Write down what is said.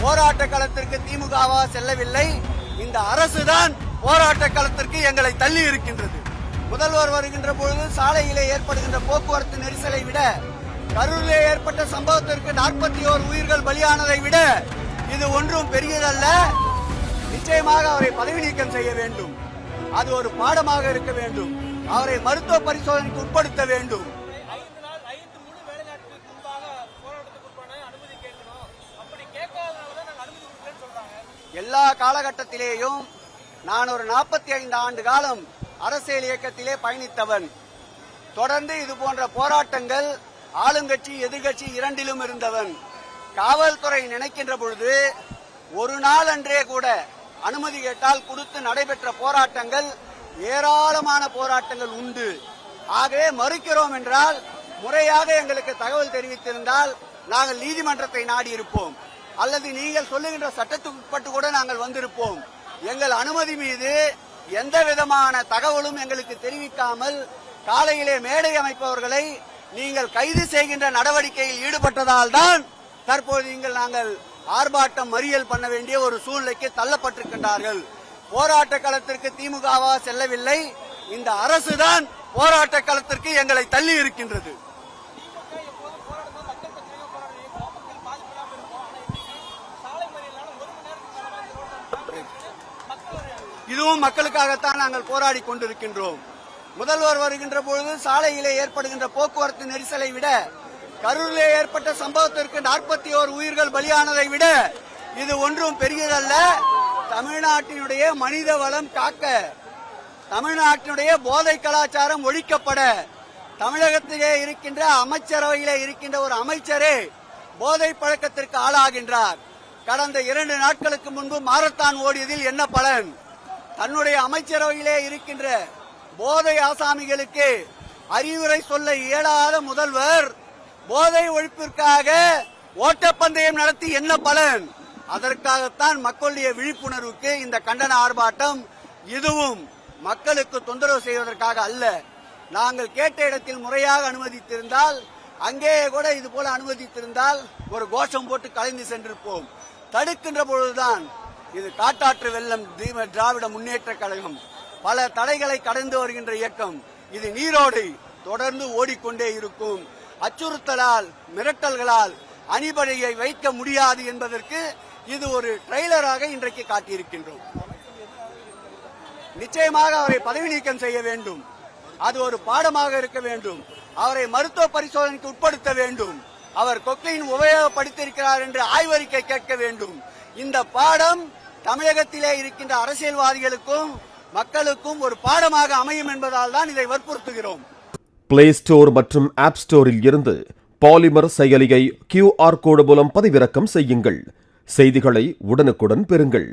போராட்ட களத்திற்கு திமுகவா செல்லவில்லை. இந்த அரசுதான் போராட்ட களத்திற்கு எங்களை தள்ளி இருக்கின்றது. முதல்வர் வருகின்ற பொழுது சாலையிலே ஏற்படுகின்ற போக்குவரத்து நெரிசலை விட, கரூரிலே ஏற்பட்ட சம்பவத்திற்கு 41 உயிர்கள் பலியானதை விட இது ஒன்றும் பெரியதல்ல. நிச்சயமாக அவரை பதவி நீக்கம் செய்ய வேண்டும். அது ஒரு பாடமாக இருக்க வேண்டும். அவரை மருத்துவ பரிசோதனைக்கு உட்படுத்த வேண்டும். எல்லா காலகட்டத்திலேயும் நான் ஒரு 45 ஆண்டு காலம் அரசியல் இயக்கத்திலே பயணித்தவன். தொடர்ந்து இது போன்ற போராட்டங்கள் ஆளுங்கட்சி எதிர்கட்சி இரண்டிலும் இருந்தவன். காவல்துறை நினைக்கின்ற பொழுது ஒரு நாள் அன்றே கூட அனுமதி கேட்டால் கொடுத்து நடைபெற்ற போராட்டங்கள் ஏராளமான போராட்டங்கள் உண்டு. ஆகவே மறுக்கிறோம் என்றால் முறையாக எங்களுக்கு தகவல் தெரிவித்திருந்தால் நாங்கள் நீதிமன்றத்தை நாடி இருப்போம், அல்லது நீங்கள் சொல்லுகின்ற சட்டத்துக்கு உட்பட்டு கூட நாங்கள் வந்திருப்போம். எங்கள் அனுமதி மீது எந்த விதமான தகவலும் எங்களுக்கு தெரிவிக்காமல் காலையிலே மேடை அமைப்பவர்களை நீங்கள் கைது செய்கின்ற நடவடிக்கையில் ஈடுபட்டதால் தான் தற்போது நாங்கள் ஆர்ப்பாட்டம் மறியல் பண்ண வேண்டிய ஒரு சூழ்நிலைக்கு தள்ளப்பட்டிருக்கின்றார்கள். போராட்ட களத்திற்கு திமுகவா செல்லவில்லை. இந்த அரசுதான் போராட்ட களத்திற்கு எங்களை தள்ளி இருக்கின்றது. இதுவும் மக்களுக்காகத்தான் நாங்கள் போராடி கொண்டிருக்கின்றோம். முதல்வர் வருகின்ற பொழுது சாலையிலே ஏற்படுகின்ற போக்குவரத்து நெரிசலை விட, கரூரிலே ஏற்பட்ட சம்பவத்திற்கு 41 உயிர்கள் பலியானதை விட இது ஒன்றும் பெரியதல்ல. தமிழ்நாட்டினுடைய மனித வளம் காக்க, தமிழ்நாட்டினுடைய போதை கலாச்சாரம் ஒழிக்கப்பட, தமிழகத்திலே இருக்கின்ற அமைச்சரவையிலே இருக்கின்ற ஒரு அமைச்சரே போதை பழக்கத்திற்கு ஆளாகின்றார். கடந்த 2 நாட்களுக்கு முன்பு மாரத்தான் ஓடியதில் என்ன பலன்? தன்னுடைய அமைச்சரவையிலே இருக்கின்ற போதை ஆசாமிகளுக்கு அறிவுரை சொல்ல இயலாத முதல்வர் போதை ஒழிப்பிற்காக ஓட்டப்பந்தயம் நடத்தி என்ன பலன்? அதற்காகத்தான் மக்களுடைய விழிப்புணர்வுக்கு இந்த கண்டன ஆர்ப்பாட்டம். இதுவும் மக்களுக்கு தொந்தரவு செய்வதற்காக அல்ல. நாங்கள் கேட்ட இடத்தில் முறையாக அனுமதித்திருந்தால், அங்கேயே கூட இது போல அனுமதித்திருந்தால் ஒரு கோஷம் போட்டு கலைந்து சென்றிருப்போம். தடுக்கின்ற பொழுதுதான் இது காட்டாற்று வெள்ளம் திராவிட முன்னேற்ற கழகம் பல தடைகளை கடந்து வருகின்ற இயக்கம். இது நீரோடை தொடர்ந்து ஓடிக்கொண்டே இருக்கும். அச்சுறுத்தலால் மிரட்டல்களால் அணிபடையை வைக்க முடியாது என்பதற்கு இது ஒரு ட்ரெய்லராக இன்றைக்கு காட்டியிருக்கின்றோம். நிச்சயமாக அவரை பதவி நீக்கம் செய்ய வேண்டும். அது ஒரு பாடமாக இருக்க வேண்டும். அவரை மருத்துவ பரிசோதனைக்கு உட்படுத்த வேண்டும். அவர் கொக்கையின் உபயோகப்படுத்தியிருக்கிறார் என்று ஆய்வறிக்கை கேட்க வேண்டும். இந்த பாடம் தமிழகத்திலே இருக்கின்ற அரசியல்வாதிகளுக்கும் மக்களுக்கும் ஒரு பாடமாக அமையும் என்பதால் தான் இதை வற்புறுத்துகிறோம். பிளே ஸ்டோர் மற்றும் ஆப் ஸ்டோரில் இருந்து பாலிமர் செயலியை QR கோடு மூலம் பதிவிறக்கம் செய்யுங்கள். செய்திகளை உடனுக்குடன் பெறுங்கள்.